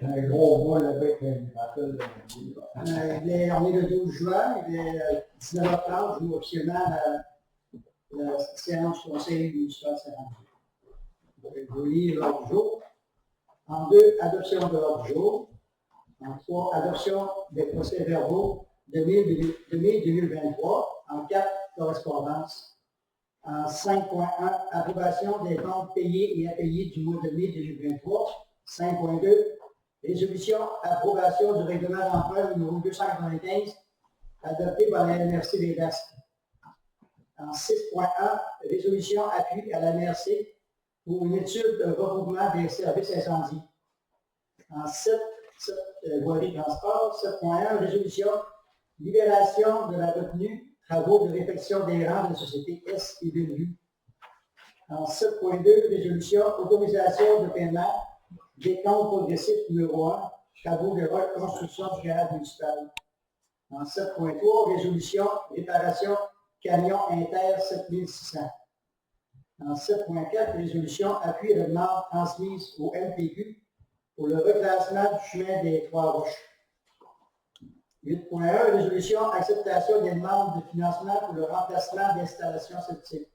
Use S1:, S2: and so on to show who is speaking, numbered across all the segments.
S1: Un gros moule avec une rappel.
S2: On est le 12 juin, il est 19h30, je vous officiellement la séance du conseil municipal de Saint-André. Je vous lis l'ordre du jour. En 2, adoption de l'ordre du jour. En 3, adoption des procès-verbaux de mai 2023. En 4, correspondance. En 5.1, approbation des comptes payés et impayés du mois de mai 2023. 5.2, résolution, approbation du règlement d'emprunt numéro 295, adopté par la MRC des Basques. En 6.1, résolution appui à la MRC pour une étude de regroupement des services incendies. En 7, voirie transport. 7.1, résolution, libération de la retenue, travaux de réfection des rangs de la société S et Bellevue. En 7.2, résolution, autorisation de paiement des comptes progressifs numéro 1, travaux de reconstruction du garage municipal. En 7.3, résolution, réparation, camion inter 7600. En 7.4, résolution, appui à la demande transmise au MPQ pour le reclassement du chemin des Trois-Roches. 8.1, résolution, acceptation des demandes de financement pour le remplacement d'installations septiques.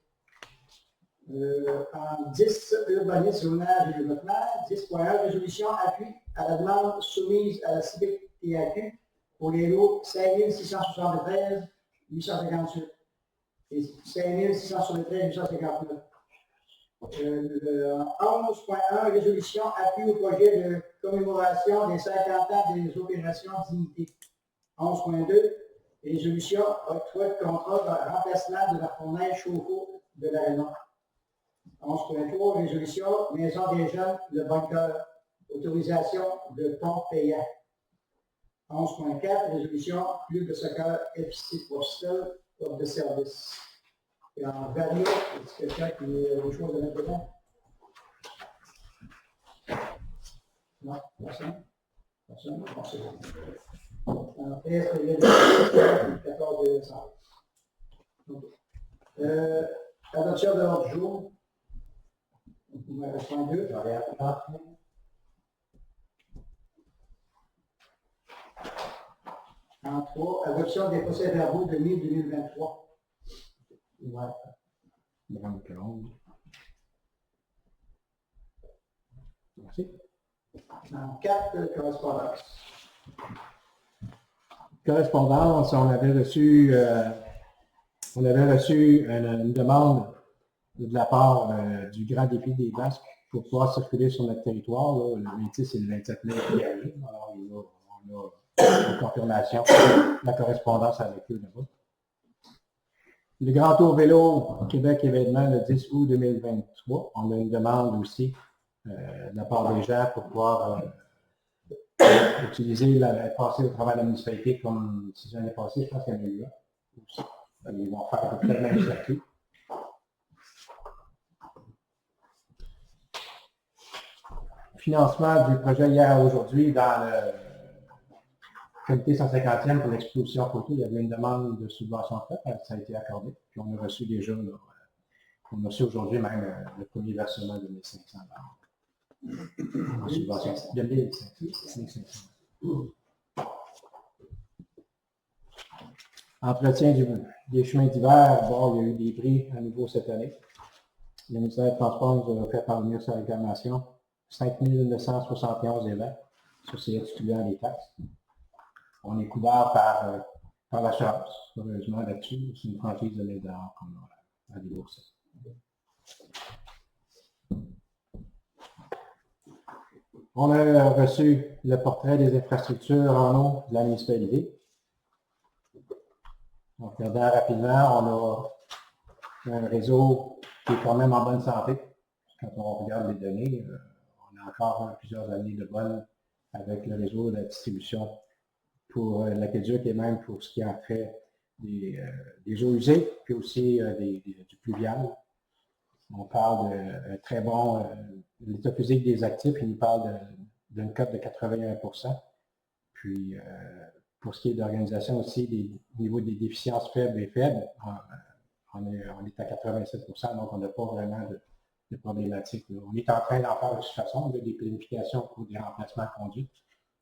S2: En 10, urbanisme, zonage et développement. 10.1, résolution, appui à la demande soumise à la CBTAQ pour les lots 5673 858 et 5673 859. 11.1, résolution, appui au projet de commémoration des 50 ans des opérations Dignité. 11.2, résolution, octroi de contrat de remplacement de la fournaise chauffe-eau de l'Arena. 11.3, résolution, Maison des jeunes, le bunker, autorisation de compte payant. 11.4, résolution, club de soccer FC Postal, offre de service. Et en vario, est-ce quelqu'un qui a des choses à mettre dedans? Non, personne? Personne? Non, c'est bon. En 13, février 14 décembre. Adoption de l'ordre du jour. Point 2. En 3, adoption des procès-verbaux de mai 2023. Ouais.
S3: Merci.
S2: En 4, correspondance.
S3: Correspondance, on avait reçu une demande de la part du Grand Défi des Basques pour pouvoir circuler sur notre territoire, là, le 26 et le 27 mai qui arrive. Alors, on a une confirmation de la correspondance avec eux là-bas. Le Grand Tour vélo Québec événement le 10 août 2023. On a une demande aussi de la part des gens pour pouvoir utiliser, passer au travers de la municipalité comme si l'année passée, je pense qu'il y en a eu là aussi. Ils vont faire à peu près le même circuit. Financement du projet hier à aujourd'hui dans le comité 150e pour l'exposition photo, il y avait une demande de subvention faite, ça a été accordé, puis on a reçu déjà, là, on a reçu aujourd'hui même le premier versement de 1500 $. De subvention, de 1500. Entretien des chemins d'hiver, bon, il y a eu des prix à nouveau cette année. Le ministère des Transports nous a fait parvenir sa réclamation. 5 971 élèves, ça c'est excluant les taxes. On est couvert par l'assurance, heureusement là-dessus, c'est une franchise de l'aide qu'on a à débourser. On a reçu le portrait des infrastructures en eau de la municipalité. En regardant rapidement, on a un réseau qui est quand même en bonne santé. Quand on regarde les données, on a encore plusieurs années de bonne avec le réseau de la distribution pour l'aqueduc et même pour ce qui en fait des eaux usées, puis aussi du pluvial. On parle de très bon, l'état physique des actifs, il nous parle d'une cote de 81%. Puis, pour ce qui est d'organisation aussi, au niveau des déficiences faibles et faibles, on est à 87%, donc on n'a pas vraiment problématiques. Là. On est en train d'en faire de toute façon, on a des planifications pour des remplacements conduits.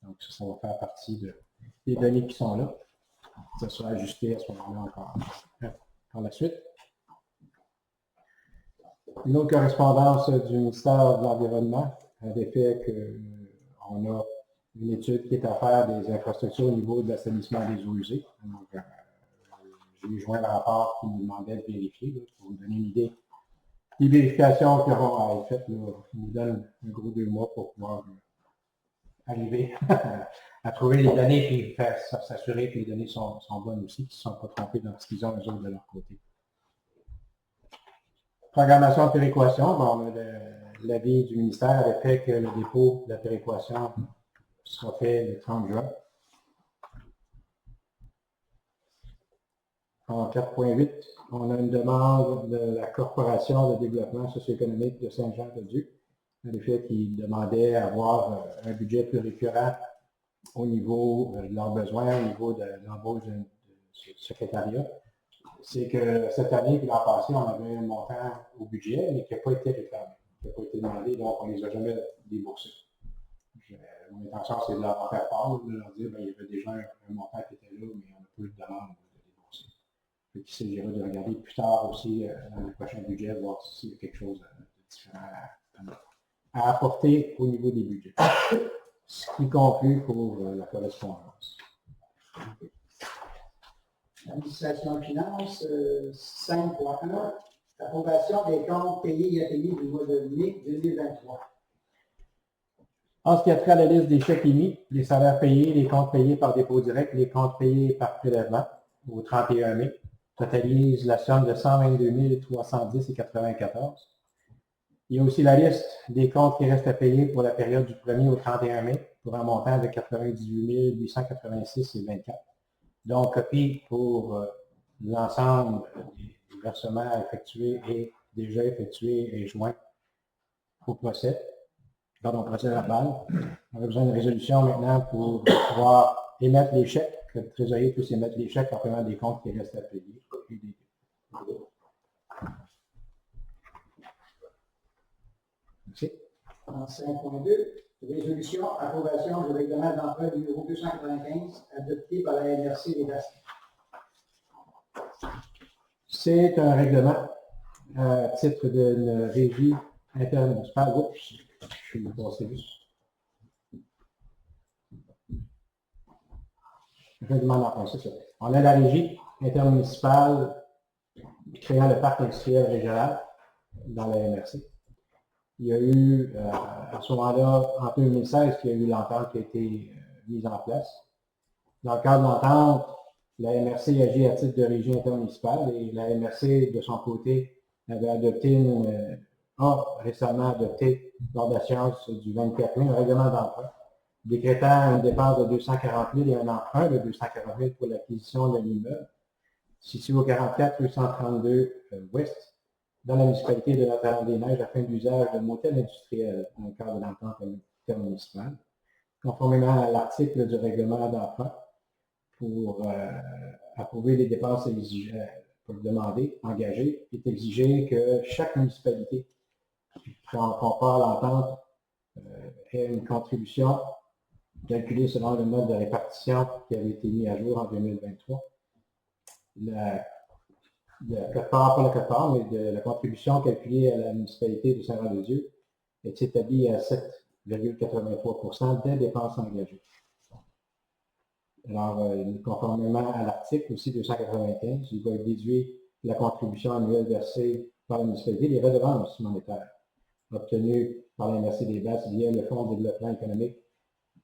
S3: Donc, ça va faire partie des données qui sont là. Ça sera ajusté à ce moment-là encore. Par la suite. Une autre correspondance du ministère de l'Environnement à l'effet qu'on a une étude qui est à faire des infrastructures au niveau de l'assainissement des eaux usées. Donc, j'ai joint le rapport qui nous demandait de vérifier, là, pour vous donner une idée. Les vérifications qui auront à être faites, là, nous donnent un gros 2 mois pour pouvoir arriver à trouver les données et s'assurer que les données sont bonnes aussi, qu'ils ne sont pas trompés dans ce qu'ils ont eux autres de leur côté. Programmation de péréquation, bon, l'avis du ministère avait fait que le dépôt de la péréquation sera fait le 30 juin. En 4.8, on a une demande de la Corporation de développement socio-économique de Saint-Jean-de-Dieu, à l'effet qui demandait à avoir un budget plus récurrent au niveau de leurs besoins, au niveau de l'embauche de secrétariat. C'est que cette année et l'an passé, on avait un montant au budget, mais qui n'a pas été réclamé, qui n'a pas été demandé, donc on ne les a jamais déboursés. Mon intention, c'est de leur faire part, de leur dire qu'il y avait déjà un montant qui était là, mais on n'a pas eu de demande de débourser. Il s'agira de regarder plus tard aussi, dans le prochain budget, voir s'il y a quelque chose de différent à apporter au niveau des budgets. Ce qui conclut pour la correspondance.
S2: Administration et finances, 5.1, approbation des comptes payés et impayés du mois de mai 2023.
S3: En ce qui a trait à la liste des chèques émis, les salaires payés, les comptes payés par dépôt direct, les comptes payés par prélèvement au 31 mai, totalise la somme de 122 310,94. Il y a aussi la liste des comptes qui restent à payer pour la période du 1er au 31 mai pour un montant de 98 886,24. Donc, copie pour l'ensemble des versements effectués et déjà effectués et joints au procès. Pardon, procès verbal. On a besoin de résolution maintenant pour pouvoir émettre les chèques, que le trésorier puisse émettre les chèques en paiement des comptes qui restent à payer. Merci.
S2: En 5.2, résolution, approbation du règlement d'emprunt numéro 295, adopté par la MRC des Basques.
S3: C'est un règlement à titre d'une régie intermunicipale. Oups, je suis passé juste. Règlement d'emprunt, c'est ça. On a la régie intermunicipale créant le parc industriel régional dans la MRC. Il y a eu, à ce moment-là, en 2016, qu'il y a eu l'entente qui a été mise en place. Dans le cadre de l'entente, la MRC agit à titre de régie intermunicipale et la MRC, de son côté, avait adopté récemment adopté, lors de la séance du 24 mai, un règlement d'emprunt, décrétant une dépense de 240 000 et un emprunt de 240 000 pour l'acquisition de l'immeuble, situé au 44 rue 132 Ouest, dans la municipalité de Notre-Dame-des-Neiges, afin d'usage de motel industriel dans le cadre de l'entente intermunicipale, conformément à l'article du règlement d'emprunt pour approuver les dépenses demandées, engagées, est exigé que chaque municipalité qui comprend l'entente ait une contribution calculée selon le mode de répartition qui avait été mis à jour en 2023. La contribution calculée à la municipalité de Saint-Jean-de-Dieu est établie à 7,83% des dépenses engagées. Alors, conformément à l'article aussi 295, il va être déduit la contribution annuelle versée par la municipalité, les redevances monétaires obtenues par la MRC des Basses via le Fonds de développement économique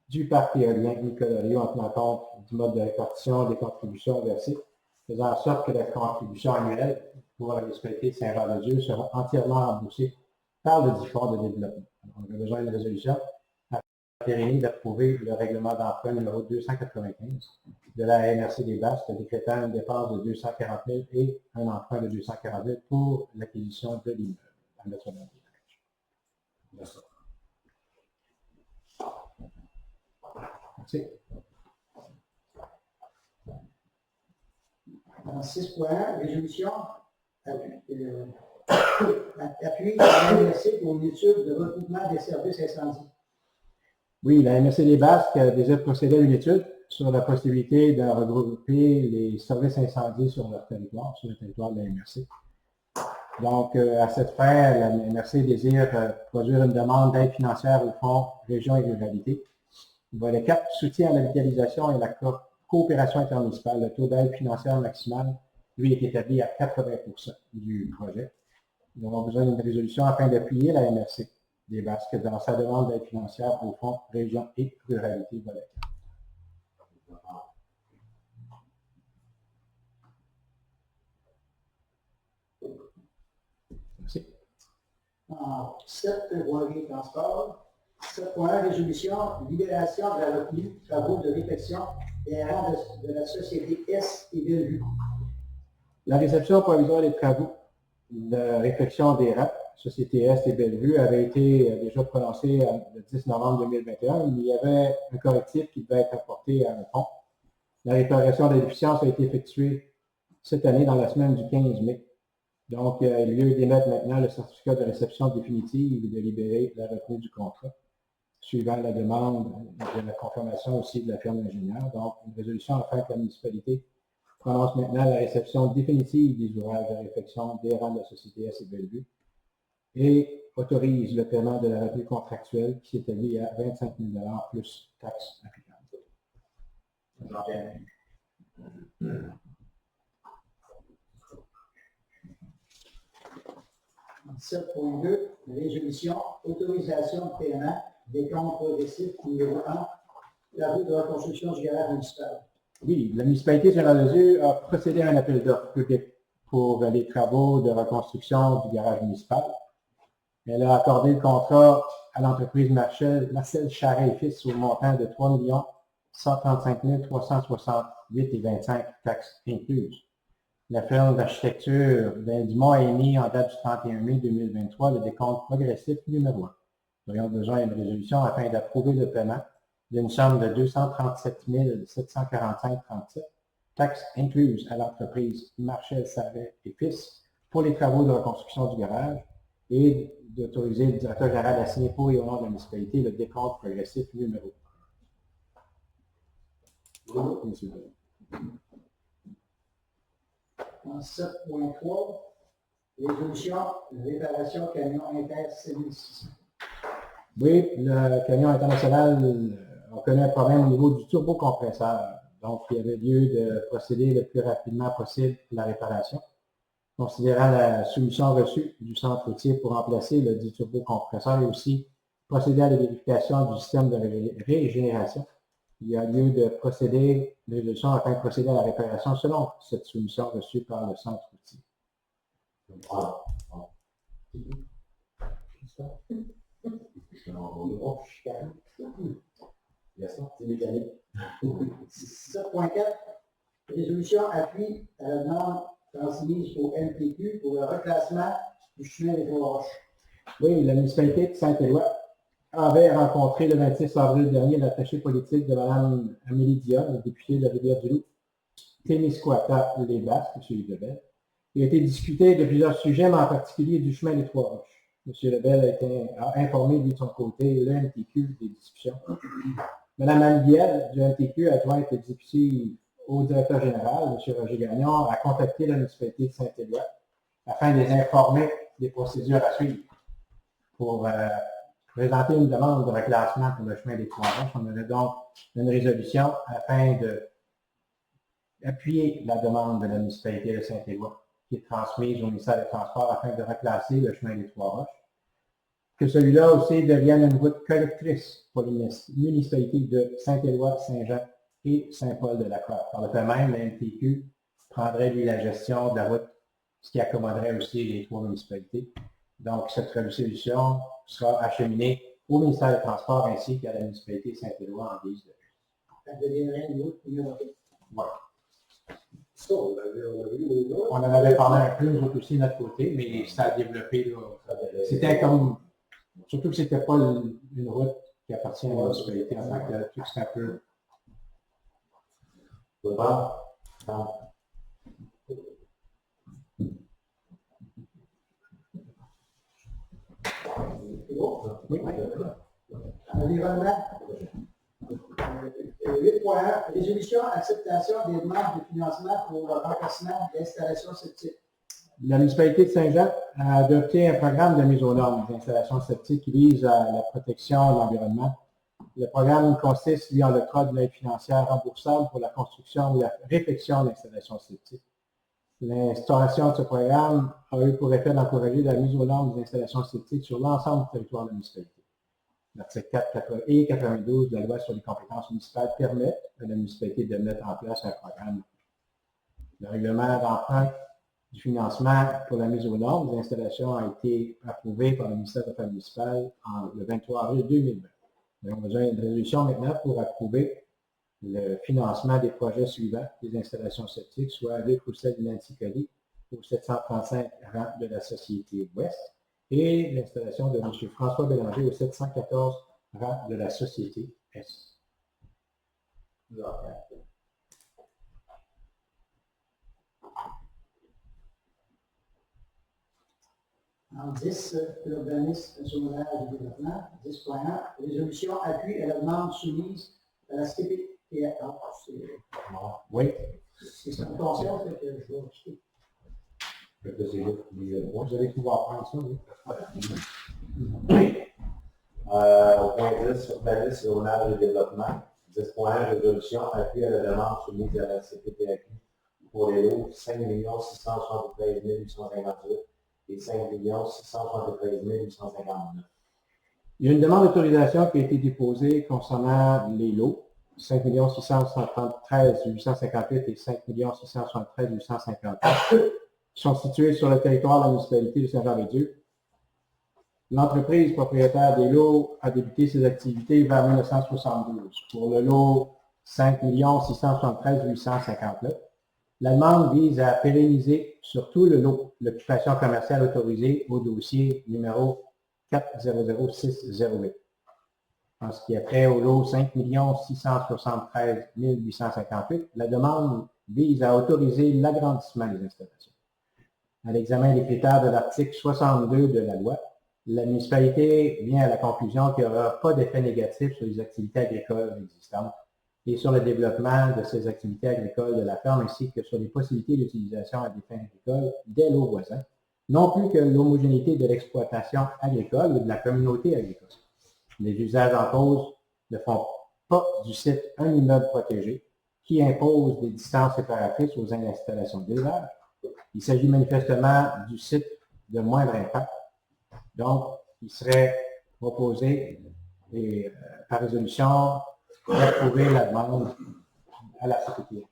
S3: du parc éolien Nicolas en tenant compte du mode de répartition des contributions versées, faisant en sorte que la contribution annuelle pour la municipalité de Saint-Jean-de-Dieu sera entièrement remboursée par le dit fonds de développement. Alors, on a besoin d'une résolution à pérenniser d'approuver le règlement d'emprunt numéro 295 de la MRC des Basques, décrétant une dépense de 240 000 et un emprunt de 240 000 pour l'acquisition de l'immeuble à Notre-Dame-des-Neiges. Merci. Merci.
S2: En 6.1, résolution Appui à la MRC pour une étude de recoupement des services incendies.
S3: Oui, la MRC des Basques a déjà procédé à une étude sur la possibilité de regrouper les services incendies sur leur territoire, sur le territoire de la MRC. Donc, à cette fin, la MRC désire produire une demande d'aide financière au Fonds Région et Ruralité. Volet 4, soutien à la vitalisation et la coopération intermunicipale. Le taux d'aide financière maximal, lui, est établi à 80% du projet. Nous avons besoin d'une résolution afin d'appuyer la MRC des Basques dans sa demande d'aide financière au Fonds Région et Ruralité. Volet 4. Merci.
S2: En 7, voirie et transport. 7.1, résolution, libération de la retenue, travaux de réfection et rang de la société S et Bellevue.
S3: La réception provisoire des travaux de réfection des rangs, Société Est et Bellevue, avait été déjà prononcée le 10 novembre 2021. Il y avait un correctif qui devait être apporté à un pont. La réparation de la déficience a été effectuée cette année dans la semaine du 15 mai. Donc, il y a lieu d'émettre maintenant le certificat de réception définitive et de libérer la retenue du contrat, suivant la demande de la confirmation aussi de la firme d'ingénieur. Donc, une résolution afin que la municipalité prononce maintenant la réception définitive des ouvrages de réfection des rangs de la Société S et Bellevue et autorise le paiement de la retenue contractuelle qui s'établit à 25 000 $ plus taxes applicables.
S2: 7.2, résolution, autorisation de paiement des comptes progressifs numéro 1, travaux de reconstruction du garage municipal.
S3: Oui, la municipalité de Saint-Jean-de-Dieu a procédé à un appel d'offres public pour les travaux de reconstruction du garage municipal. Elle a accordé le contrat à l'entreprise Marcel Charret et Fils au montant de 3 135 368,25 taxes incluses. La firme d'architecture Dumont a émis en date du 31 mai 2023 le décompte progressif numéro 1. Nous aurions besoin d'une résolution afin d'approuver le paiement d'une somme de 237 745,37 taxes incluses à l'entreprise Marcel Charret et Fils pour les travaux de reconstruction du garage et d'autoriser le directeur général à signer pour et au nom de la municipalité le décompte progressif numéro 1.
S2: En 7.3, résolution, réparation camion Inter 6600.
S3: Oui, le camion international a connu un problème au niveau du turbocompresseur. Donc, il y avait lieu de procéder le plus rapidement possible à la réparation. Considérant la solution reçue du centre routier pour remplacer le dit turbocompresseur et aussi procéder à la vérification du système de régénération, il y a lieu de procéder, de résolution afin de procéder à la réparation selon cette solution reçue par le centre routier.
S1: C'est mécanique.
S2: 7.4, résolution appui à la demande transmise au MTQ pour le reclassement du chemin des Trois Roches.
S3: Oui, la municipalité de Saint-Éloi avait rencontré le 26 avril dernier l'attaché politique de Mme Amélie Dion, députée de Rivière-du-Loup, Témiscouata les Basques, M. Lebel. Il a été discuté de plusieurs sujets, mais en particulier du chemin des Trois Roches. M. Lebel a informé, lui, de son côté, le MTQ des discussions. Mme Anne-Biel, du MTQ, adjointe exécutive au directeur général, M. Roger Gagnon, a contacté la municipalité de Saint-Éloi afin de les informer des procédures à suivre pour présenter une demande de reclassement pour le chemin des Trois Roches. On aurait donc une résolution afin d'appuyer la demande de la municipalité de Saint-Éloi qui est transmise au ministère des Transports afin de reclasser le chemin des Trois Roches. Que celui-là aussi devienne une route collectrice pour les municipalités de Saint-Éloi, Saint-Jean et Saint-Paul-de-la-Croix. Par le fait même, la MTQ prendrait, lui, la gestion de la route, ce qui accommoderait aussi les trois municipalités. Donc, cette résolution sera acheminée au ministère des Transports ainsi qu'à la municipalité de Saint-Éloi en guise de...
S2: Ça deviendrait une route numérotée.
S3: Voilà.
S1: Ça, on avait eu les autres.
S3: On en avait parlé un peu, nous autres aussi, de notre côté, mais ça a développé, là. C'était comme... Surtout que c'était pas une route qui appartient à la municipalité en tant que telle. C'est un peu...
S2: C'est bon?
S3: Oui.
S2: Environnement. 8.1. Résolution, acceptation des demandes de financement pour le remplacement d'installations septiques.
S3: La municipalité de Saint-Jean a adopté un programme de mise aux normes des installations septiques qui vise à la protection de l'environnement. Le programme consiste, lui, en l'octroi de l'aide financière remboursable pour la construction ou la réfection d'installations septiques. L'instauration de ce programme a eu pour effet d'encourager la mise aux normes des installations septiques sur l'ensemble du territoire de la municipalité. L'article 4 et 92 de la loi sur les compétences municipales permettent à la municipalité de mettre en place un programme. Le règlement d'emprunt du financement pour la mise aux normes des installations a été approuvé par le ministère des Affaires municipales le 23 avril 2020. Nous avons besoin d'une résolution maintenant pour approuver le financement des projets suivants des installations septiques, soit avec ou celle de Nancy Colly au 735 rang de la Société Ouest et l'installation de M. François Bélanger au 714 rang de la Société Est.
S2: En 10, l'urbanisme, secondaire et développement. 10.1, résolution appui à la demande soumise à la CPTR.
S3: Oui.
S2: C'est un conseil que je dois expliquer.
S3: Vous allez pouvoir prendre ça, oui.
S1: Au point 10, urbanisme, secondaire et développement. 10.1, résolution appui à la demande soumise à la CPTAQ pour les lots 5 673 858 et 5 673 859.
S3: Il y a une demande d'autorisation qui a été déposée concernant les lots 5 673 858 et 5 673 858 qui sont situés sur le territoire de la municipalité de Saint-Jean-de-Dieu. L'entreprise propriétaire des lots a débuté ses activités vers 1972. Pour le lot 5 673 859, la demande vise à pérenniser sur tout le lot l'occupation commerciale autorisée au dossier numéro 400608. En ce qui est trait au lot 5 673 858, la demande vise à autoriser l'agrandissement des installations. À l'examen des critères de l'article 62 de la loi, la municipalité vient à la conclusion qu'il n'y aura pas d'effet négatif sur les activités agricoles existantes et sur le développement de ces activités agricoles de la ferme ainsi que sur les possibilités d'utilisation à des fins agricoles des lots voisins, non plus que l'homogénéité de l'exploitation agricole ou de la communauté agricole. Les usages en cause ne font pas du site un immeuble protégé qui impose des distances séparatrices aux installations d'élevage. Il s'agit manifestement du site de moindre impact. Donc, il serait proposé par résolution d'approuver la demande à la CPTAQ.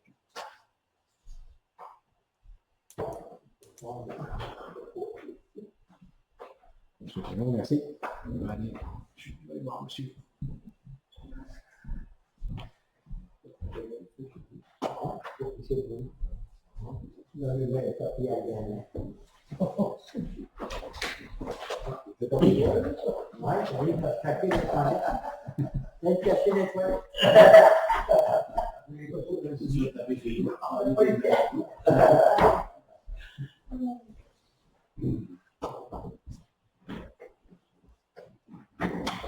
S3: Monsieur Pinault, merci. Allez, je vais voir monsieur.
S2: C'est pas oui, j'arrive à craquer les toilettes. Même cacher les toilettes.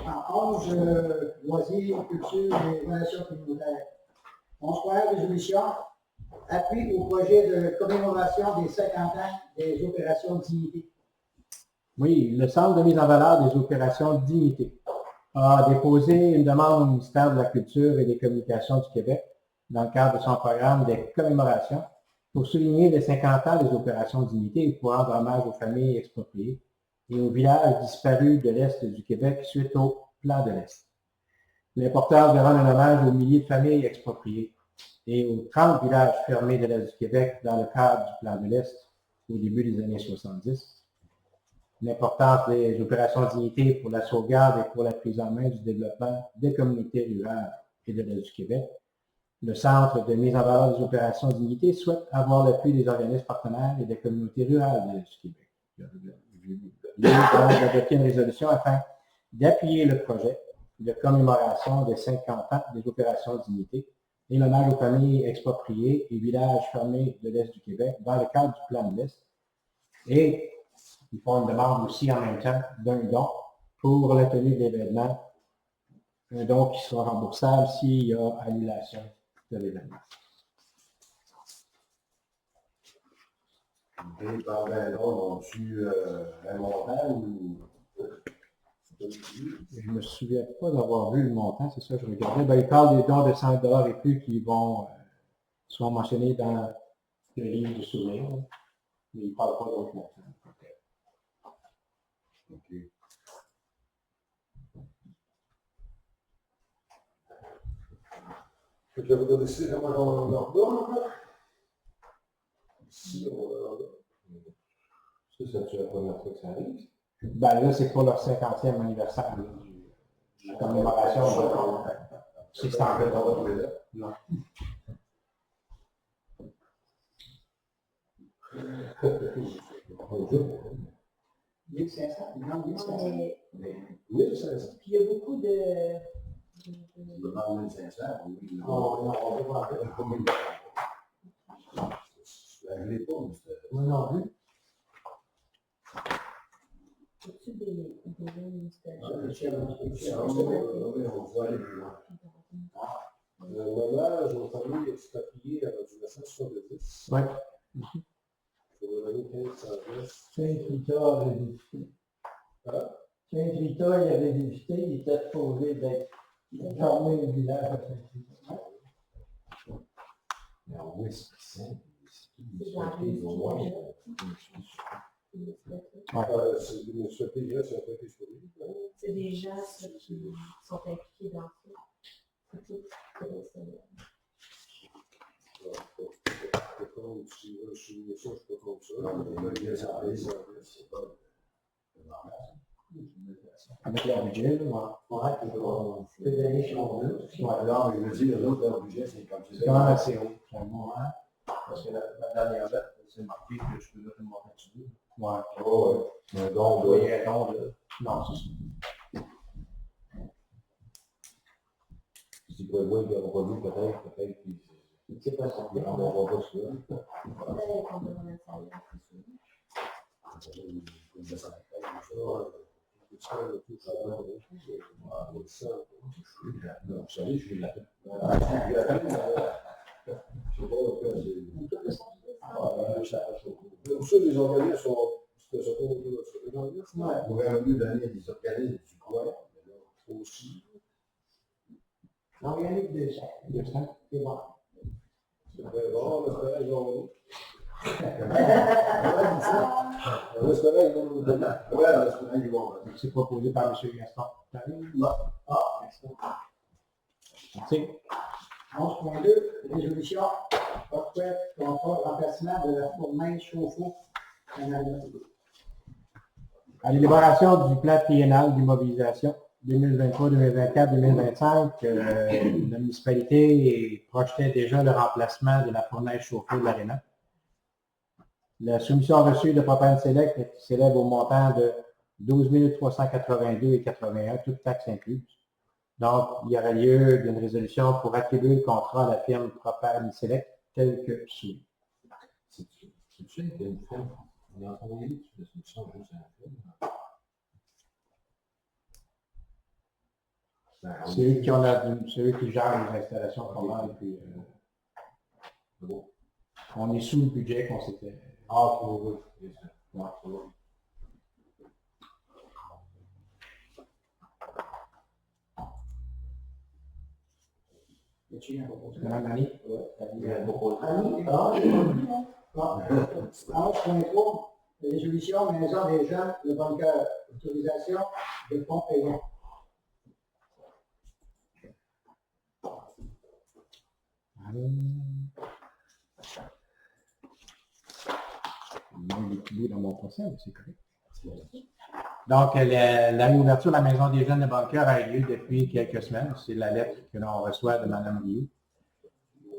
S2: En 11, loisirs, culture et relations communautaires. 11.1, résolution, appui au projet de commémoration des 50 ans des opérations Dignité.
S3: Oui, le Centre de mise en valeur des opérations Dignité a déposé une demande au ministère de la Culture et des Communications du Québec dans le cadre de son programme de commémoration pour souligner les 50 ans des opérations Dignité et pour rendre hommage aux familles expropriées et aux villages disparus de l'Est du Québec suite au Plan de l'Est. L'importance de rendre un hommage aux milliers de familles expropriées et aux 30 villages fermés de l'Est du Québec dans le cadre du Plan de l'Est au début des années 70. L'importance des opérations Dignité pour la sauvegarde et pour la prise en main du développement des communautés rurales et de l'Est du Québec. Le Centre de mise en valeur des opérations Dignité souhaite avoir l'appui des organismes partenaires et des communautés rurales de l'Est du Québec. Il a adopté une résolution afin d'appuyer le projet de commémoration des 50 ans des opérations Dignité et l'hommage aux familles expropriées et villages fermés de l'Est du Québec dans le cadre du Plan de l'Est. Et ils font une demande aussi en même temps d'un don pour la tenue de l'événement. Un don qui sera remboursable s'il y a annulation de l'événement.
S4: Et par ben ont-tu un montant ou...
S3: Je ne me souviens pas d'avoir vu le montant, c'est ça que je regardais. Ben, il parle des dons de 5 $ et plus qui vont sont mentionnés dans le livre de souvenirs, mais il ne parle pas d'autres montants.
S4: OK. Fait que vous décidez comment on leur donne, là? Si on leur donne.
S1: Ça, c'est la première fois que ça arrive.
S3: Ben là, c'est pour leur 50e anniversaire là, de la commémoration. C'est en fait
S4: Non.
S2: 1500, non, 1500.
S4: Oui, c'est ça.
S5: Puis il y a beaucoup de...
S4: Tu me demandes 1500, oui.
S1: Non, on va voir.
S4: Je ne l'ai pas, mais c'était...
S1: Moi non plus.
S5: As-tu des ministères?
S4: On voit aller plus loin. Maman, je vais famille, est appuyé à la duration 70.
S3: Oui.
S4: Je vais donner 1500.
S6: Saint-Rita avait débuté.
S4: Hein?
S6: Saint-Rita, il avait débuté, il était supposé d'être fermé le village à Saint-Rita.
S1: Mais en vrai, c'est simple.
S5: C'est dans la rue
S4: C'est une stratégie, c'est un peu historique.
S5: c'est des gens ceux qui sont impliqués dans ça. C'est tout.
S4: Si je suis ça, je peux comme ça.
S3: Avec leur budget, là,
S1: C'est donné chez mon deux.
S4: Non, mais je veux dire, l'autre, leur budget, c'est comme
S3: c'est quand même assez haut. Vraiment, hein?
S7: Parce que la dernière date, c'est marqué que je peux mettre une montagne dessus.
S3: Ouais.
S4: Oh, ouais. Un don de...
S7: Oui, un don de...
S3: Non, c'est ça.
S1: Si tu vois, il y a un produit, peut-être, puis c'est pas ça. On ne voit pas celui-là.
S4: Non, ça y est, je suis là. Ça, les organismes sont... C'est pas autour de ça. Les organismes,
S6: Ouais.
S4: on aurait mieux donner à des organismes du coin, mais là, aussi.
S2: Organique de ça. C'est bon.
S4: C'est très bon, l'espérance, ils ont... L'espérance, ils vont nous donner. Ouais, l'espérance, ils vont.
S3: C'est proposé par M. Gaston.
S2: Ah, merci.
S3: Merci.
S2: 11.2, résolution, portrait, contrat, remplacement de la fournaise chauffe-eau.
S3: À l'élaboration du plan triennal d'immobilisation 2023, 2024, 2025, la municipalité projetait déjà le remplacement de la fournaise chauffée de l'Arena. La soumission reçue de Propane Select s'élève au montant de 12 382,81, toutes taxes incluses. Donc, il y aura lieu d'une résolution pour attribuer le contrat à la firme Propane Select tel que soumis.
S1: C'est sûr qu'il y a une firme. On a envoyé la solution juste à la firme.
S3: C'est eux qui gèrent les installations communes et puis
S1: Bon.
S3: on est sous le budget qu'on s'était.
S1: Ah, oui, bien sûr. Ouais, c'est bon.
S3: Madame Annie?
S1: Il y a beaucoup de
S2: Annie, ah, j'ai pas vu, hein. Bon. 11.3, résolution, maison des jeunes, le bunker, autorisation de fonds payants.
S3: Il y a des petits bouts dans mon procès, mais c'est correct. Donc, la réouverture de la Maison des jeunes de Bunker a eu lieu depuis quelques semaines. C'est la lettre que l'on reçoit de Mme Rioux.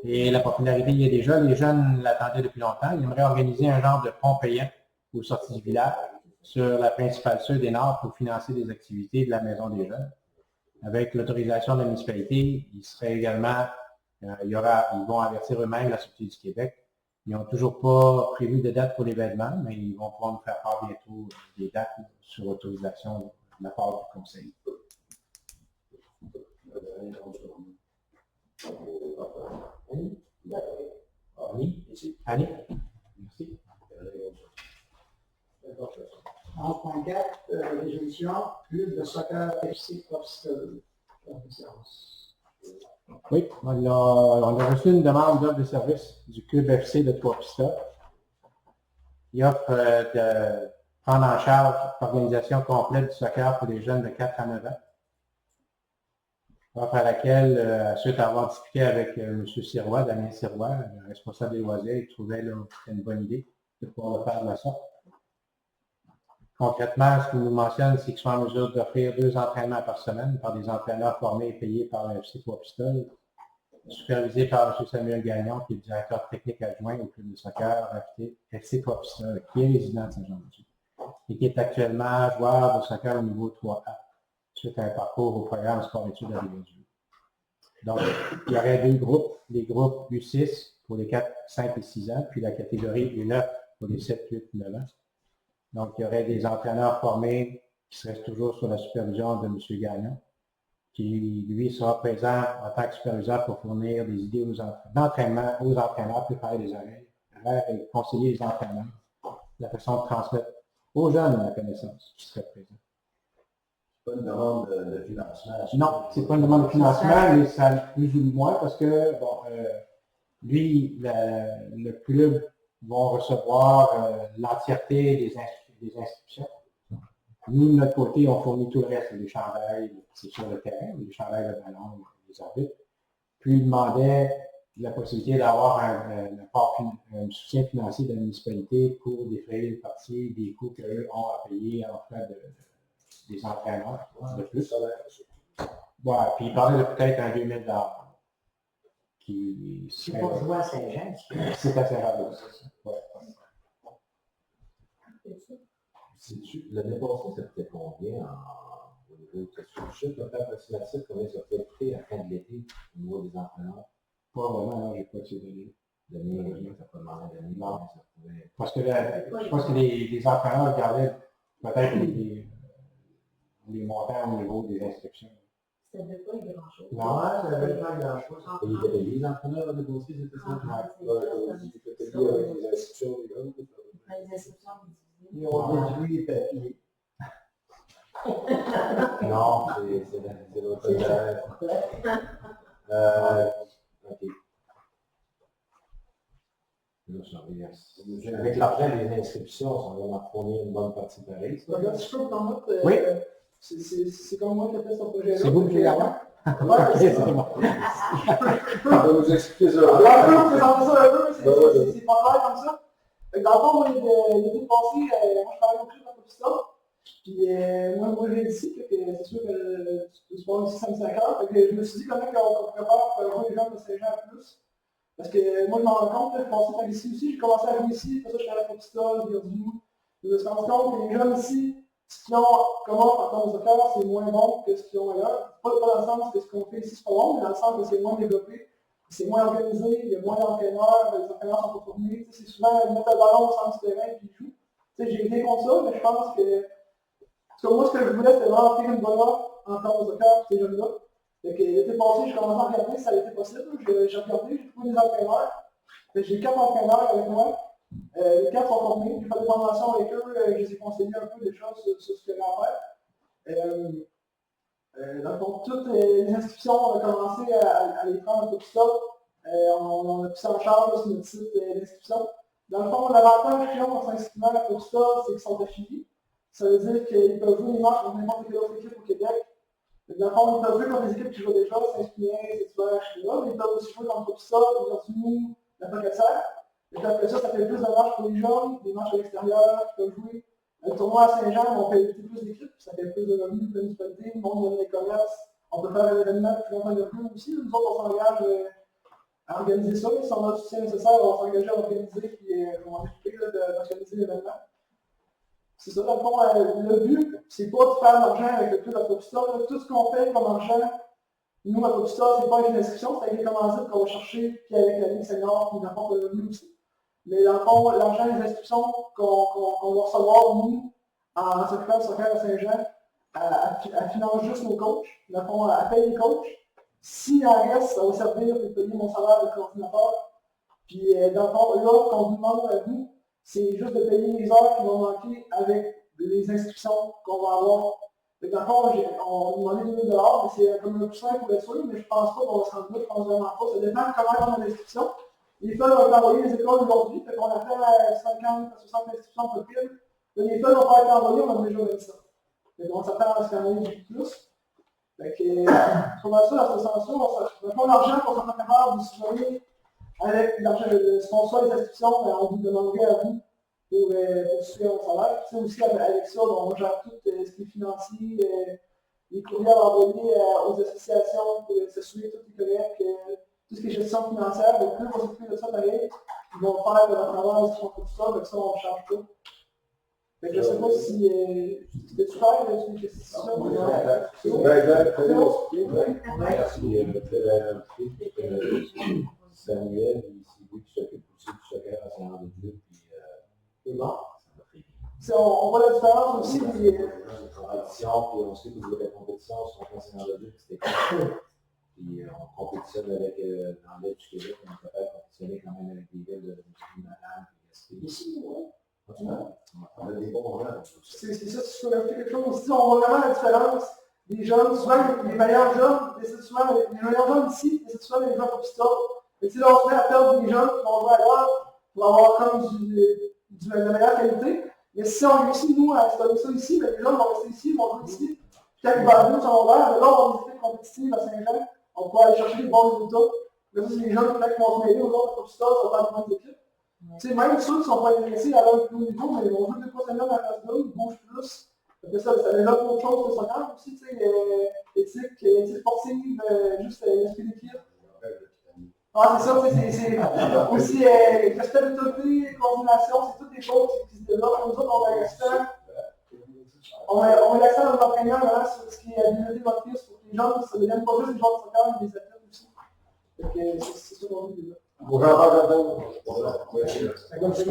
S3: Et la popularité y est déjà. Les jeunes l'attendaient depuis longtemps. Ils aimeraient organiser un genre de pont payant aux sorties du village sur la principale sud et nord pour financer des activités de la Maison des jeunes. Avec l'autorisation de la municipalité, il serait également, ils vont avertir eux-mêmes la Sûreté du Québec. Ils n'ont toujours pas prévu de date pour l'événement, mais ils vont pouvoir nous faire part bientôt des dates sur autorisation la part du conseil. Annie? Merci.
S2: 11.4, résolution, club de soccer FC Popsicle.
S3: Oui, on a reçu une demande d'offre de service du club FC de Trois-Pistoles. Il offre de prendre en charge l'organisation complète du soccer pour les jeunes de 4 à 9 ans. Offre à laquelle, suite à avoir discuté avec M. Sirois, Damien Sirois, le responsable des loisirs, il trouvait là, que c'était une bonne idée de pouvoir le faire de la sorte. Concrètement, ce qu'il nous mentionne, c'est qu'ils sont en mesure d'offrir 2 entraînements par semaine par des entraîneurs formés et payés par le FC Trois-Pistoles, supervisés par M. Samuel Gagnon, qui est le directeur technique adjoint au club de soccer FC Trois-Pistoles, qui est résident de Saint-Jean-de-Dieu et qui est actuellement joueur de soccer au niveau 3A, suite à un parcours au programme sport-études à Rivière-du-Loup. Donc, il y aurait 2 groupes, les groupes U6 pour les 4, 5 et 6 ans, puis la catégorie U9 pour les 7, 8 et 9 ans. Donc, il y aurait des entraîneurs formés qui seraient toujours sous la supervision de M. Gagnon, qui, lui, sera présent en tant que superviseur pour fournir des idées d'entraînement aux entraîneurs, préparer les horaires et conseiller les entraîneurs, la façon de transmettre aux jeunes la connaissance qui serait présente.
S4: Pas une demande de financement.
S3: Non, c'est pas une demande de financement, mais ça plus ou moins parce que, bon, lui, le club va recevoir l'entièreté des inscriptions. Nous, de notre côté, on fournit tout le reste, les chandails, c'est sur le terrain, les chandails de ballon, les arbitres. Puis, il demandait la possibilité d'avoir un soutien financier de la municipalité pour défrayer une partie des coûts qu'eux ont à payer en frais des entraîneurs de plus. Voilà, puis il parlait de peut-être un 2000 $.
S2: C'est pour jouer à Saint-Jean.
S3: C'est assez rare. Ouais.
S1: L'année passée, ça coûtait combien au niveau de chiffre approximatif, combien ça peut coûter à la fin de l'été au niveau des entraîneurs?
S3: Pas vraiment, non, j'ai pas de ces données.
S1: Ça peut demander d'année.
S3: Non. Parce que je pense que les entraîneurs regardaient peut-être les montants au niveau des inscriptions.
S5: Ça ne veut pas grand-chose.
S3: Non,
S4: Ça n'avait pas grand-chose.
S1: Et les entraîneurs de dossier, c'était ça?
S4: Les institutions, les gars.
S5: Les inscriptions,
S6: Ils ont déduit les papiers.
S1: Non, c'est l'autre. OK. Avec l'argent des inscriptions, on va en fournir une bonne partie pareille.
S8: Regarde, si je peux me permettre,
S3: Oui.
S8: C'est comme moi qui ai fait ce projet-là.
S3: C'est vous qui voulez l'avoir?
S8: Ouais,
S3: c'est bon.
S4: On va vous expliquer ça.
S8: On peut présenter ça un peu, c'est pas clair comme ça. Fait que dans le fond, moi, l'été passé, moi je travaille au club à Popista. Puis moi j'ai dit que c'est sûr que tu peux voir ici samedi 5h. Fait que je me suis dit comment on pourrait faire jouer les gens de Saint-Jean plus. Parce que moi je m'en rends compte, je passais par ici aussi, j'ai commencé à jouer ici, après ça je suis allé à Popista, Rivière-du-Loup. Je me suis rendu compte que les jeunes ici, ce qu'ils ont comment en termes de soccer, c'est moins bon que ce qu'ils ont ailleurs. Pas dans le sens que ce qu'on fait ici c'est pas bon, mais dans le sens que c'est moins développé. C'est moins organisé, il y a moins d'entraîneurs, les entraîneurs sont pas formés. C'est souvent ils mettent le ballon au centre du terrain et ils jouent. J'ai été contre ça, mais je pense que. Parce que moi, ce que je voulais, c'était vraiment faire une bonne offre en termes de soccer pour ces jeunes-là. L'été passé, j'ai commencé à regarder si ça a été possible. J'ai regardé, j'ai trouvé des entraîneurs. J'ai 4 entraîneurs avec moi. Les 4 sont formés. J'ai fait des formations avec eux. Je les ai conseillés un peu des choses sur ce qu'ils allaient faire. Donc, toutes les inscriptions, on a commencé à les prendre tout ça. On a pris ça en charge sur notre site d'inscription. Dans le fond, l'avantage qu'ils ont en s'inscrivant à tout ça, c'est qu'ils sont affiliés. Ça veut dire qu'ils peuvent jouer les matchs contre n'importe quelle autre équipe au Québec. Dans le fond, ils peuvent jouer contre des équipes qui jouent déjà, Saint-Spinien, Saint-Hubert, là, mais ils peuvent aussi jouer contre tout ça, Rivière-du-Loup, la Pocatière. Et puis après ça fait plus de matchs pour les jeunes, des matchs à l'extérieur, qui peuvent jouer. Le tournoi à Saint-Jean, on peut éviter plus d'équipes, ça fait plus de revenus de la municipalité, le monde donne les commerces, on peut faire un événement plus longtemps que plus aussi. Nous autres, on s'engage à organiser ça, si on a le soutien nécessaire, on va s'engager à organiser, puis on va s'occuper d'organiser l'événement. C'est ça, dans le fond, le but, c'est pas de faire de l'argent avec le club à Popista. Tout ce qu'on fait comme argent, nous à Popista, c'est pas avec une inscription, c'est avec les commandites qu'on va chercher, puis avec la ligne senior qui nous apporte le revenu aussi. Mais dans le fond, l'argent des inscriptions qu'on va recevoir, nous, en s'occupant du soccer à Saint-Jean, elle finance juste nos coachs. Dans le fond, elle paye les coachs. Si en reste, ça va servir pour payer mon salaire de coordinateur. Puis dans le fond, là, qu'on vous demande à vous, c'est juste de payer les heures qui vont manquer avec les inscriptions qu'on va avoir. Fait que dans le fond, on demandait 2 000 $, mais c'est comme un coussin pour être sûr, mais je pense pas qu'on va se rendre là, je pense vraiment pas. Ça dépend de comment on a l'inscription. Les feuilles vont être envoyées les écoles aujourd'hui, fait qu'on a fait 50 à 60 inscriptions pour pile. Les feuilles vont pas être envoyées, on a déjà 27. Fait qu'on s'attend à ce qu'il y en ait beaucoup plus. Fait que, comment ça, dans ce sens-là, on a l'argent qu'on s'en fait capable de se avec l'argent, le sponsor des inscriptions, on vous demanderait à vous pour suivre mon salaire. Puis aussi avec ça, on gère tout ce qui est financier, les courriels envoyés aux associations pour s'assurer que tout est correct, tout ce qui est gestion financière, donc plus on s'occupe de ça pareil, ils vont faire le travail de tout ça, donc ça on ne change pas. Fait que je ne sais pas si c'était-tu clair, tu des questions?
S4: C'est bien, très bien expliqué.
S1: Merci. Samuel, c'est lui qui s'occupe aussi du secrétaire national de Dieu, puis c'est bon, ça m'a fait bien.
S8: On voit la différence aussi.
S1: Puis on sait que vous avez la compétition sur le national de Dieu, c'était cool. Puis on compétitionne avec dans l'Est du Québec, on est capable de compétitionner quand même avec des villes de Madame et Gaspé.
S2: Ici, oui.
S1: On a des bons moments.
S8: C'est ça, si je peux rajouter quelque chose aussi, on voit vraiment la différence. Les jeunes, souvent les meilleurs jeunes, les meilleurs jeunes ici, décident souvent les gens pour pistoles. Et si là, on se met à perdre des jeunes qu'on va avoir pour avoir comme de la meilleure qualité. Mais si on réussit, nous, à installer ça ici, les jeunes vont rester ici, vont jouer ici. Puis quand ils vont arriver au secondaire, là, on va visiter compétitive à Saint-Jean, on pourra aller chercher des bons résultats. Là, c'est les jeunes qui vont se mêler aux autres pistoles, ça va faire de bonnes équipes. Tu sais, même ceux qui ne sont pas intéressés à leur plus haut niveau, mais ils vont jouer 2-3 semaines à la classe 2, ils bougent plus. Parce que ça développe autre chose que le soccer aussi, tu sais, éthique sportive, juste l'esprit d'équipe. Ah, c'est ça, c'est aussi respect d'autorité, coordination, c'est toutes des choses qui se développent. Nous autres, on a l'accent. On a l'accent dans nos entraînements sur ce qui est habileté motrice pour que les gens ne deviennent pas juste des joueurs de soccer, mais des athlètes aussi. Donc, c'est ça qu'on dit là.
S4: Vous en parlez
S8: C'est comme ça.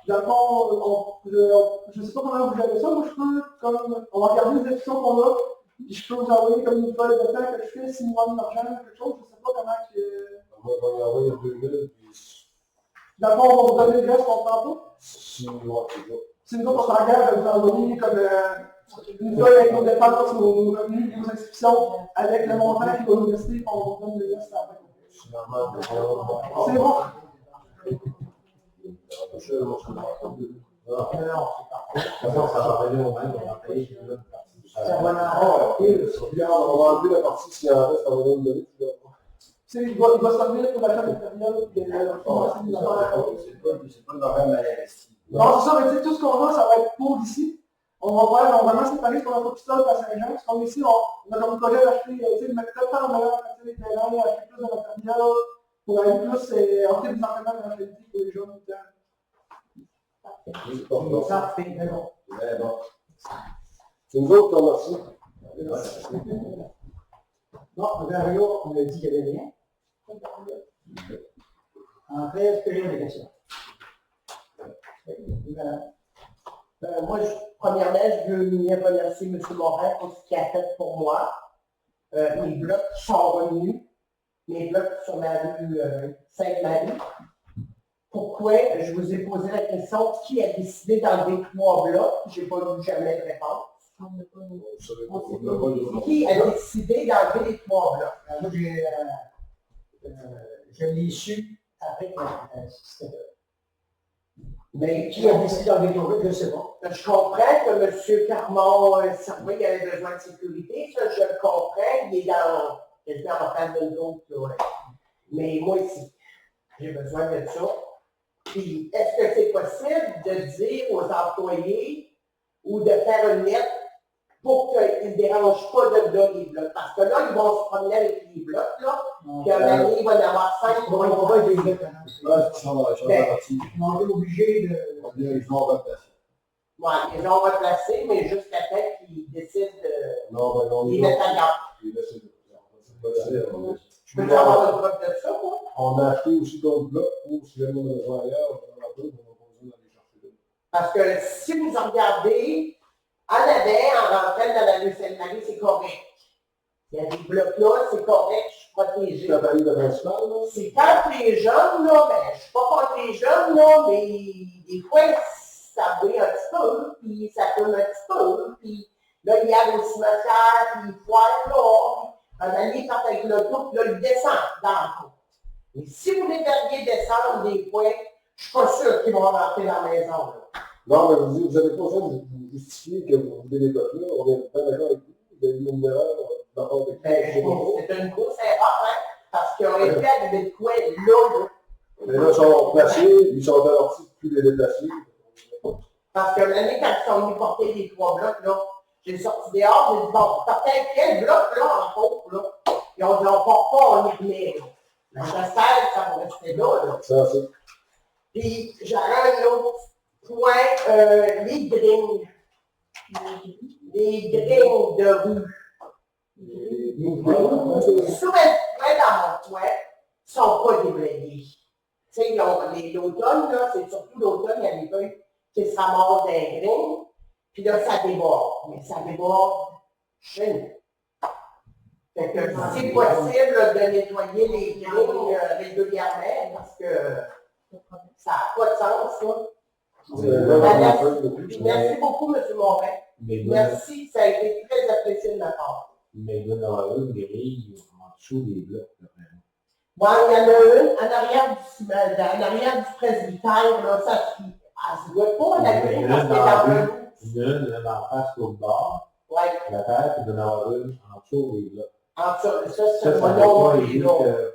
S8: Dans le fond, je ne sais pas comment vous gérez ça, moi je peux, comme, on va regarder les discussions qu'on a, puis je peux vous envoyer comme une feuille de temps que je fais, si nous demandez de l'argent ou quelque chose, je ne sais pas comment que...
S4: On va y envoyer 2000, puis...
S8: Dans le fond, on va vous donner le reste qu'on prend pas.
S4: Si nous, toujours.
S8: Si nous autres, on s'engage à vous envoyer comme une feuille avec nos dépenses, nos revenus, nos inscriptions, avec le montant qui va nous rester, puis on vous donne le reste après. C'est bon.
S1: Ça va revenir au même, on va payer une partie du
S2: Ça va
S1: salaire.
S4: On va enlever la partie s'il en reste, on va nous donner.
S8: Il va servir pour l'achat matériel, puis
S7: C'est pas le domaine de la RSI.
S8: non, c'est ça, mais tu sais, tout ce qu'on a, ça va être pour ici. On va vraiment séparer ce qu'on a fait tout seul à Saint-Jean. Parce qu'on est ici, on a comme projet d'acheter, tu sais, de mettre peut-être en meilleur les terrains, acheter plus de matériel pour aller plus offrir des entraînements de la qualité pour les jeunes tout le temps.
S2: Parfait, mais bon.
S4: C'est nous autres qui remercie.
S2: Bon, Mario, on a dit qu'il y avait rien. En fait, est-ce que j'ai des questions?
S9: Moi, premièrement, je veux remercier M. Morin pour ce qu'il a fait pour moi. Les blocs qui sont revenus, les blocs sur la rue Sainte-Marie. Pourquoi? Je vous ai posé la question, qui a décidé d'enlever 3 blocs? Je n'ai pas eu jamais de réponse. Qui a décidé d'enlever les 3 blocs?
S2: Moi, je l'ai su après que c'était... Mais qui a décidé d'enlever 3 blocs, je ne sais pas.
S9: Je comprends que M. Carmon-Servais avait besoin de sécurité, ça je le comprends, il est quasiment en face de l'autre. Mais moi aussi, j'ai besoin de ça. Puis, est-ce que c'est possible de dire aux employés ou de faire une lettre pour qu'ils ne dérangent pas de là les blocs? Parce que là, ils vont se promener avec les blocs, là, puis un année, il va y en avoir 5.
S2: Ils vont pas être des blocs, hein.
S4: Ils
S2: vont être obligés de...
S4: Ils vont remplacer.
S9: Ouais, ils ont replacé, mais jusqu'à temps qu'ils décident de
S4: Non,
S9: les mettre à gare. Je peux avoir une preuve de ça, moi?
S4: On a acheté aussi d'autres blocs pour si jamais on a besoin ailleurs, on en a d'autres, on n'a pas besoin d'aller chercher d'autres.
S9: Parce que si vous regardez, en avant, en rentrant dans la rue Sainte-Marie, c'est correct. Il y a des blocs là, c'est correct, je suis protégée.
S4: Tu as parlé de principal, là?
S9: C'est quand les jeunes, là, ben, je suis pas contre les jeunes, là, mais des fois, ça brille un petit peu, puis ça tourne un petit peu, puis là, il y a au cimetière, puis il foire là, puis un année, quand avec l'auto, puis là, il descend dans le compte. Mais si vous les verriez descendre des fois, je suis pas sûre qu'ils vont rentrer dans la maison, là.
S4: Non, mais vous n'avez pas besoin de justifier que vous voulez les blocs là. On est pas d'accord avec vous. Vous avez eu une erreur dans votre
S9: C'est une grosse erreur, hein, parce qu'ils auraient pu arriver de quoi là.
S4: Mais là, ils sont placés, ils sont avertis de plus les déplacer.
S9: Parce que l'année, quand ils sont venus porter les 3 blocs, là, j'ai sorti dehors, j'ai dit, bon, portez quel bloc, là, en haut, là? Ils ont dit, on porte pas, on y remet, là. La chasselle, ça va rester là.
S4: Ça, c'est.
S9: Puis, j'aurais un autre point, les grilles. Les grilles de rue. Souvent, dans mon coin, ne sont pas déblayés. Tu sais, l'automne, là, c'est surtout l'automne, il y a des feuilles qui se ramassent des grilles, puis là, ça déborde. Mais ça déborde chez nous. Fait que c'est possible de nettoyer les grilles régulièrement, parce que ça n'a pas de sens, ça. Merci beaucoup, M. Morin. Merci, ça a été très apprécié de ma part.
S1: Mais il y en a une grille en dessous des blocs.
S9: Bon, il y en a une en arrière du presbytère, là, ça suit. Elle se voit pas, la grille, parce qu'elle est dans le loup.
S1: Une en face au bord,
S9: Oui.
S1: la terre, puis il y en a une en dessous des blocs.
S9: En dessous, ça, c'est
S1: Ça
S9: un
S1: va
S9: monon
S1: pas
S9: qui est
S1: aider
S9: là.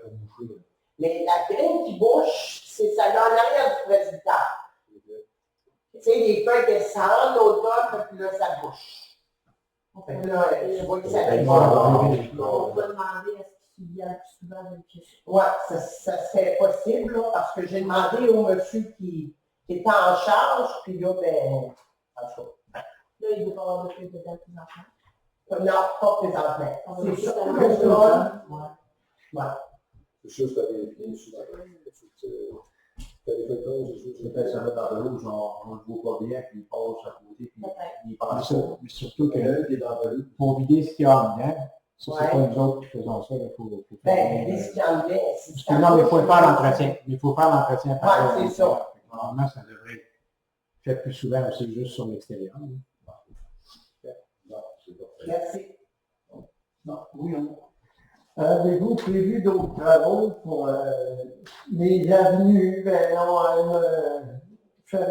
S1: pour boucher.
S9: Mais la grille qui bouche, c'est ça là en arrière du presbytère. Tu sais, les feuilles descendent, l'automne, puis là, ça bouche. Fait que là, je vois que ça bouge.
S5: On va demander est-ce qu'il y a plus souvent avec le
S9: Oui, ça serait possible, là, parce que j'ai demandé au monsieur qui était en charge, puis là, ben, en tout cas.
S5: Là, il doit avoir plus de dates plus enfants.
S9: Non, pas présentement. C'est
S5: juste
S9: surtout
S5: un
S9: le
S5: peu
S9: sol.
S5: de
S4: C'est sûr que tu as vérifié souvent. Tu as des photos, c'est sûr.
S7: Peut-être ça va dans l'eau, genre, on ne le voit pas bien, puis il passe à côté, puis il passe pas.
S3: Mais surtout que
S7: Là, il est dans l'eau.
S3: pour vider ce qu'il y a en dedans, ça, c'est
S9: Ouais.
S3: pas nous autres qui faisons ça. Il faut faire.
S9: Ben, les scandales, c'est
S3: Parce que non, mais il faut faire l'entretien. Il faut faire l'entretien par
S9: Ouais, c'est ça.
S3: Normalement, ça devrait être fait plus souvent aussi juste sur l'extérieur.
S4: Non, c'est pas fait.
S9: Merci.
S6: Non, oui, non. Avez-vous prévu d'autres travaux pour les avenues, faire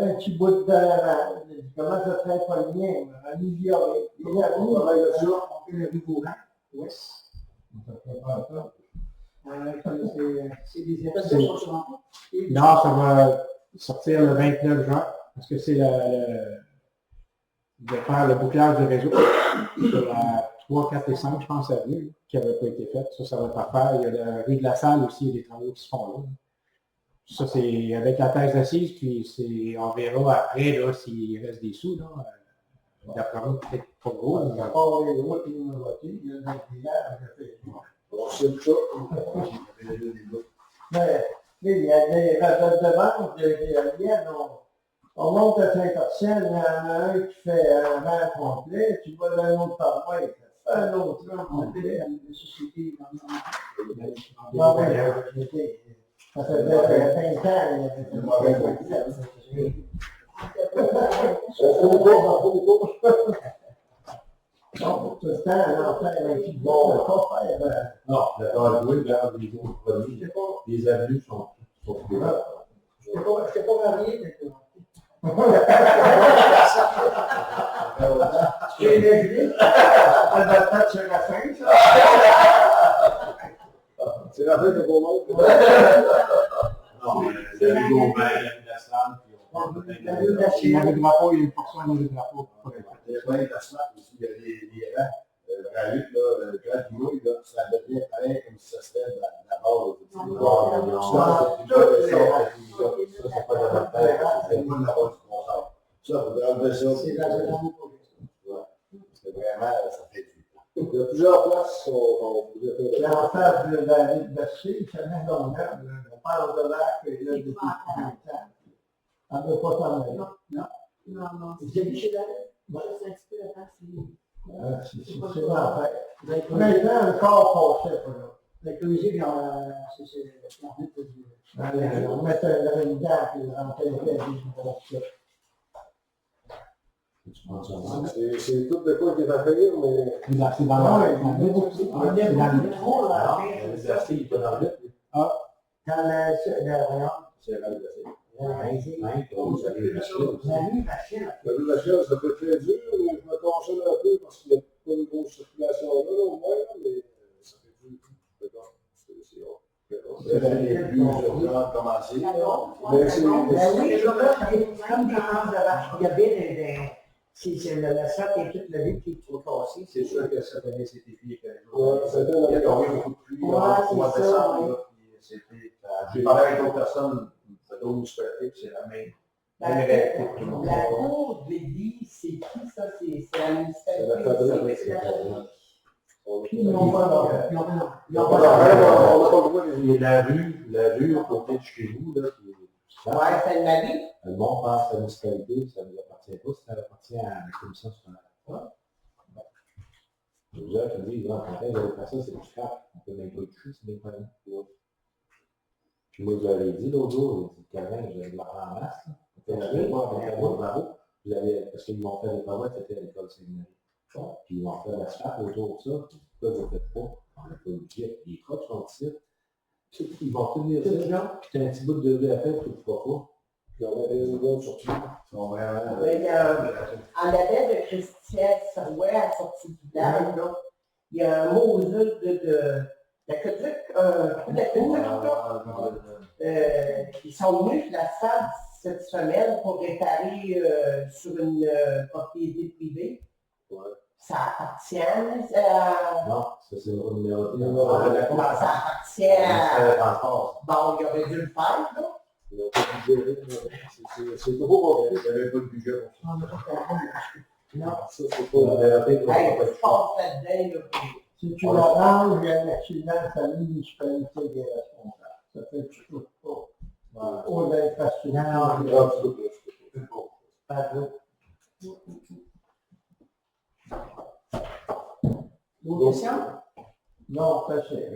S6: un petit bout d'avant? Comment ça serait pas bien, améliorer les avenues?
S4: On travaille là-dessus.
S2: On fait le rigourant, ouest. C'est des états sur
S3: Non, ça va sortir le 29 juin, parce que c'est de faire le bouclage du réseau sur la 3, 4 et 5, je pense, avenue, qui n'avait pas été fait. Ça va être à faire. Il y a la rue de la Salle aussi, il y a des travaux qui se font là. Ça, c'est avec la thèse d'assise, puis on verra après là, s'il reste des sous. Là. D'après moi, peut-être pas gros.
S6: À part les routes qui nous ont voté, il y a des villages qui ont fait.
S4: On sait tout ça.
S6: Mais il y a des radettes de vente, des aliens, on monte à Saint-Arsène, il y en a un qui fait un verre complet, tu vas d'un autre paroisse, un autre complet.
S2: des sociétés
S6: Non, mais la société, ça faisait 20 ans, il y avait fait
S4: On fait
S6: donc, pour tout ce temps, un enfant avec qui bon, on va pas faire.
S1: Non, d'accord avec vous, regarde les autres produits. Les avenues sont plus là.
S2: Je ne t'ai pas marié, mais
S6: J'ai déjeuné, elle va peut-être sur la fin, ça.
S4: C'est la fin de vos montres.
S1: Non, mais la rue Gauvin, la rue de la Salle, puis on va peut-être.
S2: la rue de la
S3: Il y a
S2: Chine.
S3: le drapeau, il y a une portion dans le drapeau.
S4: Il y a plein de placements aussi. Il y a des rangs. La lutte, là, le grand mouille, là, ça devient pareil comme si ça serait la base.
S1: Ça, c'est pas de notre terre.
S4: C'est pas de la base du concert. Ça, vous enlever ça.
S2: C'est la rue de la
S4: C'est vraiment, ça fait du. Il y a plusieurs places qu'on pouvait faire.
S6: L'enfant de la ville de Bastille, ça met dans on parle de l'air qu'il a depuis 20 ans. Elle ne veut pas s'en aller.
S5: Non, non.
S2: Vous avez vu chez David?
S5: Juste un petit peu de temps,
S6: C'est l'enfer. Maintenant, le corps passait pas là.
S2: Avec le musée, c'est en fait du...
S6: On mettait une dent puis on rentrait les pieds
S4: C'est tout de quoi qui est à faire, mais.
S3: C'est dans
S6: Ouais,
S3: le
S2: trop, là.
S1: Le glacier, il est pas dans le vide.
S6: dans le
S4: C'est la vie
S1: Même, vous allez le glacier aussi.
S2: La nuit, facile.
S4: La vie de la chienne, ça peut être très dur, mais je me console un peu parce qu'il n'y a pas une grosse circulation là, au moins, mais ça fait dur. D'accord. C'est bon. C'est les plus urgents commencer. Mais c'est.
S9: Ben oui, comme des rangs de vache. Il y avait si l'asphalte est toute levée puis tout cassé.
S7: C'est sûr que cette année, c'était pire que les
S4: Ouais,
S7: autres.
S4: c'était
S7: Il y a tombé beaucoup de pluie au mois de décembre. Là, puis c'était. J'ai parlé avec d'autres personnes, d'autres municipalités, puis c'est la même réalité que tout le monde.
S9: La cour de l'église, c'est qui ça? C'est la
S1: C'est la
S9: municipalité.
S1: fabrique,
S9: C'est la fabrique.
S2: Puis ils n'ont pas
S9: Ils ont
S4: On n'a
S9: pas
S4: pas le droit de
S1: Et la rue au côté de chez vous, là, qui est
S9: Ouais, c'est ma vie.
S1: le monde pense que la municipalité, ça ne nous appartient pas, ça appartient à la commission sur la Les gens qui disent, non, quand vous allez faire ça, c'est du scrap. On peut même pas le toucher, c'est même pas nous. Puis moi, je leur ai dit l'autre jour, j'ai dit, Calvin, j'ai de l'argent en masse. Vous n'avez pas avec la voie de bravo. Parce qu'ils m'ont fait des travaux, c'était à l'école séminaire. Puis ils m'ont fait la scrap autour de ça. Pourquoi vous ne faites pas? On n'a pas le budget. Les trucks sont ici. Ils vont tout venir ça. Puis t'as un petit bout de rue à faire, tu ne le feras pas. Puis on avait une autre surtout. Ils sont vraiment.
S9: En avait de Christian Sarouet à la sortie du village, là. Il y a un Moses de l'aqueduc, ils sont venus sur la salle cette semaine pour réparer sur une propriété privée.
S1: Ouais.
S9: Ça appartient à...
S1: Non, ça c'est le numéro.
S9: Ça appartient à... Bon, il aurait dû le faire, là.
S4: Ils n'ont pas de budget. C'est trop pour eux. Ils n'avaient pas de budget pour ça.
S9: Non.
S4: Ça, c'est pas le numéroté.
S9: Hey, tu passes là-dedans, là.
S6: Si tu l'arranges, il y a un accident, ça municipalité qui est responsable. Ça fait que tu ne peux pas. Aux infrastructures.
S9: Pas d'eau.
S2: D'autres questions?
S6: Non, ça c'est.